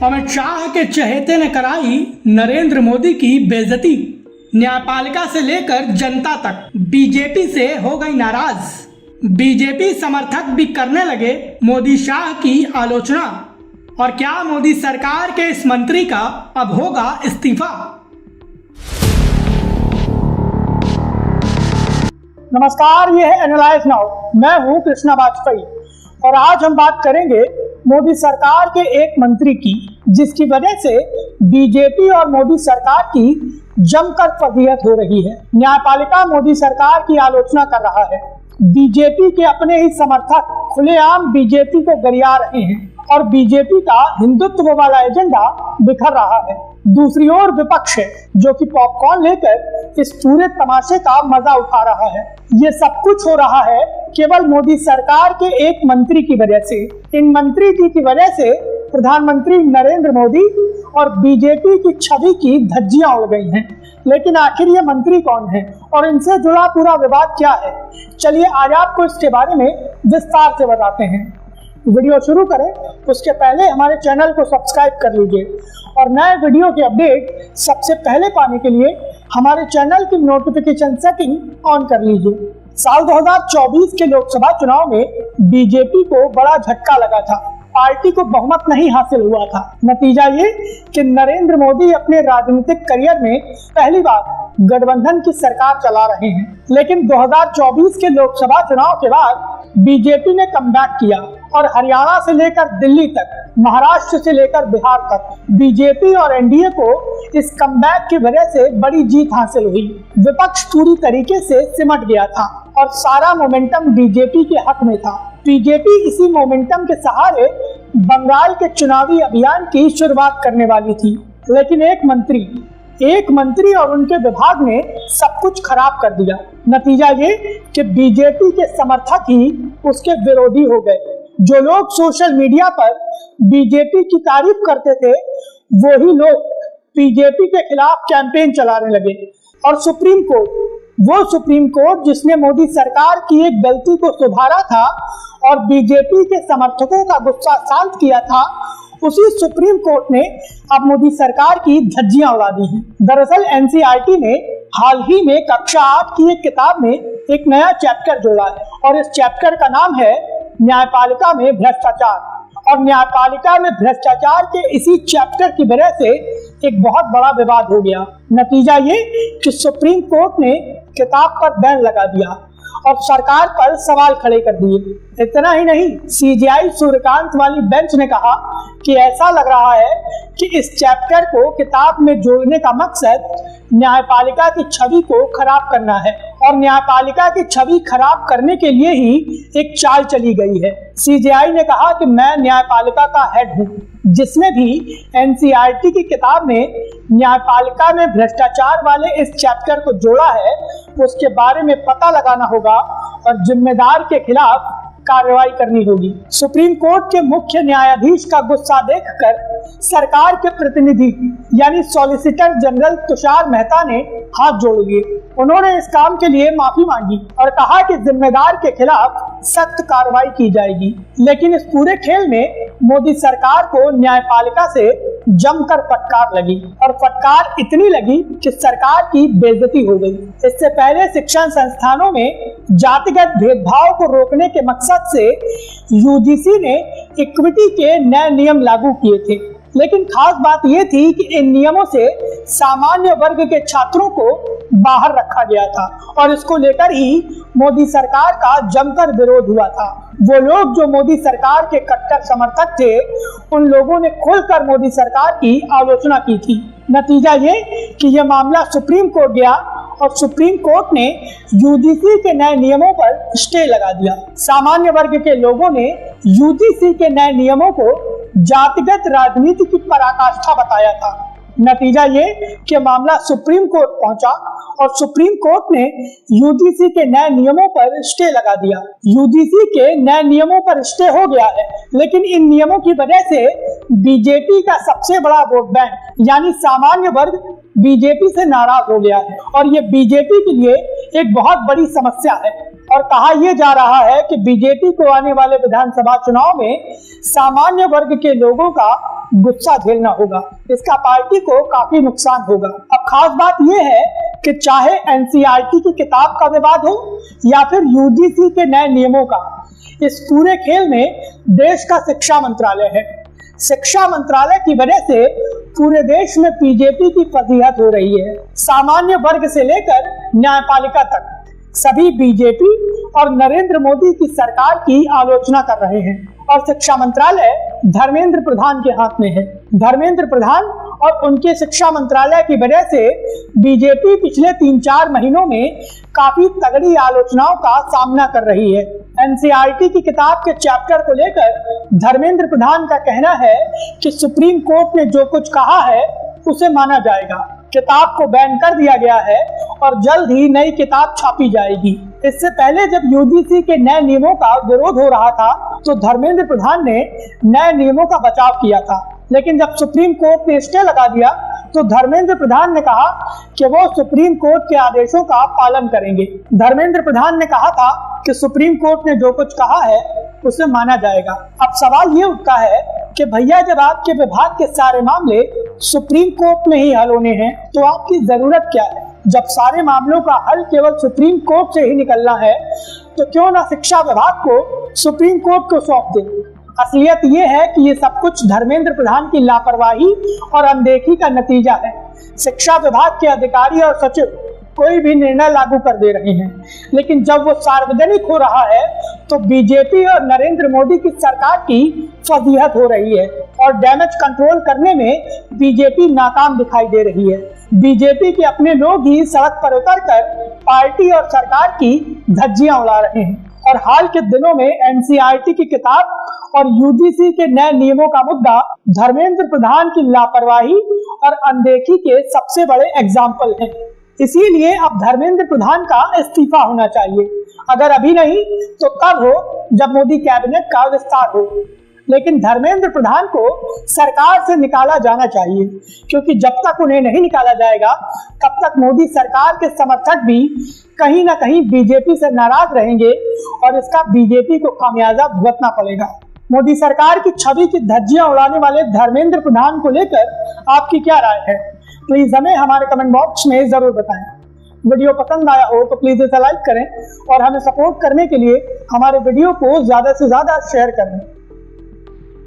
अमित शाह के चहेते ने कराई नरेंद्र मोदी की बेइज्जती। न्यायपालिका से लेकर जनता तक बीजेपी से हो गई नाराज। बीजेपी समर्थक भी करने लगे मोदी शाह की आलोचना। और क्या मोदी सरकार के इस मंत्री का अब होगा इस्तीफा? नमस्कार, ये है एनालाइज नाउ। मैं हूं कृष्णा वाजपेयी और आज हम बात करेंगे मोदी सरकार के एक मंत्री की, जिसकी वजह से बीजेपी और मोदी सरकार की जमकर फजीहत हो रही है। न्यायपालिका मोदी सरकार की आलोचना कर रहा है। बीजेपी के अपने ही समर्थक खुलेआम बीजेपी को गरिया रहे हैं और बीजेपी का हिंदुत्व वाला एजेंडा बिखर रहा है। दूसरी ओर विपक्ष है जो कि पॉपकॉर्न लेकर इस पूरे तमाशे का मजा उठा रहा है। ये सब कुछ हो रहा है केवल मोदी सरकार के एक मंत्री की वजह से। इन मंत्री जी की वजह से प्रधानमंत्री नरेंद्र मोदी और बीजेपी की छवि की धज्जियां उड़ गई हैं। लेकिन आखिर ये मंत्री कौन है और इनसे जुड़ा पूरा विवाद क्या है? चलिए आज आपको इसके बारे में विस्तार से बताते हैं। वीडियो शुरू करें उसके पहले हमारे चैनल को सब्सक्राइब कर लीजिए और नए वीडियो की अपडेट सबसे पहले पाने के लिए हमारे चैनल की नोटिफिकेशन सेटिंग ऑन कर लीजिए। साल 2024 के लोकसभा चुनाव में बीजेपी को बड़ा झटका लगा था। पार्टी को बहुमत नहीं हासिल हुआ था। नतीजा ये कि नरेंद्र मोदी अपने राजनीतिक करियर में पहली बार गठबंधन की सरकार चला रहे हैं। लेकिन 2024 के लोकसभा चुनाव के बाद बीजेपी ने कमबैक किया और हरियाणा से लेकर दिल्ली तक, महाराष्ट्र से लेकर बिहार तक बीजेपी और एनडीए को इस कमबैक की वजह से बड़ी जीत हासिल हुई। विपक्ष पूरी तरीके से सिमट गया था और सारा मोमेंटम बीजेपी के हक में था। बीजेपी इसी मोमेंटम के सहारे बंगाल के चुनावी अभियान की शुरुआत करने वाली थी। लेकिन एक मंत्री और उनके विभाग ने सब कुछ खराब कर दिया। नतीजा ये कि बीजेपी के समर्थक ही उसके विरोधी हो गए। जो लोग सोशल मीडिया पर बीजेपी की तारीफ करते थे वही लोग बीजेपी के खिलाफ कैंपेन चलाने लगे। और सुप्रीम कोर्ट जिसने मोदी सरकार की एक गलती को सुधारा था और बीजेपी के समर्थकों का गुस्सा शांत किया था, उसी सुप्रीम कोर्ट ने अब मोदी सरकार की धज्जियां उड़ा दी हैं। दरअसल एनसीईआरटी ने हाल ही में कक्षा 8 की एक किताब में एक नया चैप्टर जोड़ा है और इस चैप्टर का नाम है न्यायपालिका में भ्रष्टाचार। और न्यायपालिका में भ्रष्टाचार के इसी चैप्टर की वजह से एक बहुत बड़ा विवाद हो गया। नतीजा ये कि सुप्रीम कोर्ट ने किताब पर बैन लगा दिया और सरकार पर सवाल खड़े कर दिए। इतना ही नहीं, सीजेआई सूर्यकांत वाली बेंच ने कहा कि ऐसा लग रहा है कि इस चैप्टर को किताब में जोड़ने का मकसद न्यायपालिका की छवि को खराब करना है और न्यायपालिका की छवि खराब करने के लिए ही एक चाल चली गई है। सीजेआई ने कहा कि मैं न्यायपालिका का हेड हूँ। जिसने भी एनसीईआरटी की किताब में न्यायपालिका में भ्रष्टाचार वाले इस चैप्टर को जोड़ा है उसके बारे में पता लगाना होगा और जिम्मेदार के खिलाफ कार्रवाई करनी होगी। सुप्रीम कोर्ट के मुख्य न्यायाधीश का गुस्सा देखकर सरकार के प्रतिनिधि यानी सॉलिसिटर जनरल तुषार मेहता ने हाथ जोड़ लिए। उन्होंने इस काम के लिए माफी मांगी और कहा कि जिम्मेदार के खिलाफ सख्त कार्रवाई की जाएगी। लेकिन इस पूरे खेल में मोदी सरकार को न्यायपालिका से जमकर फटकार लगी और फटकार इतनी लगी कि सरकार की बेइज्जती हो गई। इससे पहले शिक्षण संस्थानों में जातिगत भेदभाव को रोकने के मकसद से यूजीसी ने इक्विटी के नए नियम लागू किए थे। लेकिन खास बात यह थी कि इन नियमों से सामान्य वर्ग के छात्रों को बाहर रखा गया था और इसको लेकर ही मोदी सरकार का जमकर विरोध हुआ था। वो लोग जो मोदी सरकार के कट्टर समर्थक थे उन लोगों ने खुलकर मोदी सरकार की आलोचना की थी। नतीजा ये कि यह मामला सुप्रीम कोर्ट गया और सुप्रीम कोर्ट ने यूजीसी के नए नियमों पर स्टे लगा दिया। सामान्य वर्ग के लोगों ने यूजीसी के नए नियमों को जातिगत राजनीति की पराकाष्ठा बताया था। नतीजा ये कि मामला सुप्रीम कोर्ट पहुंचा और सुप्रीम कोर्ट ने यूजीसी के नए नियमों पर स्टे लगा दिया। यूजीसी के नए नियमों पर स्टे हो गया है, लेकिन इन नियमों की वजह से बीजेपी का सबसे बड़ा वोट बैंक यानी सामान्य वर्ग बीजेपी से नाराज हो गया है और ये बीजेपी के लिए एक बहुत बड़ी समस्या है। और कहा यह जा रहा है कि बीजेपी को आने वाले विधानसभा चुनाव में सामान्य वर्ग के लोगों का गुस्सा झेलना होगा। इसका पार्टी को काफी नुकसान होगा। अब खास बात यह है कि चाहे एनसीईआरटी की किताब का विवाद हो या फिर यूजीसी के नए नियमों का, इस पूरे खेल में देश का शिक्षा मंत्रालय है। शिक्षा मंत्रालय की वजह से पूरे देश में बीजेपी की फजीहत हो रही है। सामान्य वर्ग से लेकर न्यायपालिका तक सभी बीजेपी और नरेंद्र मोदी की सरकार की आलोचना कर रहे हैं और शिक्षा मंत्रालय धर्मेंद्र प्रधान के हाथ में है। धर्मेंद्र प्रधान और उनके शिक्षा मंत्रालय की वजह से बीजेपी पिछले 3-4 महीनों में काफी तगड़ी आलोचनाओं का सामना कर रही है। एनसीईआरटी की किताब के चैप्टर को लेकर धर्मेंद्र प्रधान का कहना है कि सुप्रीम कोर्ट ने जो कुछ कहा है उसे माना जाएगा। किताब को बैन कर दिया गया है और जल्द ही नई किताब छापी जाएगी। इससे पहले जब यूजीसी के नए नियमों का विरोध हो रहा था तो धर्मेंद्र प्रधान ने नए नियमों का बचाव किया था, लेकिन जब सुप्रीम कोर्ट ने स्टे लगा दिया तो धर्मेंद्र प्रधान ने कहा कि वो सुप्रीम कोर्ट के आदेशों का पालन करेंगे। धर्मेंद्र प्रधान ने कहा था कि सुप्रीम कोर्ट ने जो कुछ कहा है उसे माना जाएगा। अब सवाल ये उठता है कि भैया जब आपके विभाग के सारे मामले सुप्रीम कोर्ट में ही हल होने हैं तो आपकी जरूरत क्या है? जब सारे मामलों का हल केवल सुप्रीम कोर्ट से ही निकलना है तो क्यों ना शिक्षा विभाग को सुप्रीम कोर्ट को सौंप दें। असलियत ये है कि ये सब कुछ धर्मेंद्र प्रधान की लापरवाही और अनदेखी का नतीजा है। शिक्षा विभाग के अधिकारी और सचिव कोई भी निर्णय लागू कर दे रहे हैं, लेकिन जब वो सार्वजनिक हो रहा है तो बीजेपी और नरेंद्र मोदी की सरकार की फजीहत हो रही है और डैमेज कंट्रोल करने में बीजेपी नाकाम दिखाई दे रही है। बीजेपी के अपने लोग ही सड़क पर उतरकर पार्टी और सरकार की धज्जियां उड़ा रहे हैं और हाल के दिनों में एनसीईआरटी की किताब और यूजीसी के नए नियमों का मुद्दा धर्मेंद्र प्रधान की लापरवाही और अनदेखी के सबसे बड़े एग्जाम्पल हैं। इसीलिए अब धर्मेंद्र प्रधान का इस्तीफा होना चाहिए। अगर अभी नहीं तो तब हो जब मोदी कैबिनेट का विस्तार हो, लेकिन धर्मेंद्र प्रधान को सरकार से निकाला जाना चाहिए, क्योंकि जब तक उन्हें नहीं निकाला जाएगा तब तक मोदी सरकार के समर्थक भी कहीं ना कहीं बीजेपी से नाराज रहेंगे और इसका बीजेपी को खामियाजा भुगतना पड़ेगा। मोदी सरकार की छवि की धज्जियां उड़ाने वाले धर्मेंद्र प्रधान को लेकर आपकी क्या राय है? प्लीज हमें हमारे कमेंट बॉक्स में जरूर बताएं। वीडियो पसंद आया हो तो प्लीज इसे लाइक करें और हमें सपोर्ट करने के लिए हमारे वीडियो को ज्यादा से ज्यादा शेयर करें।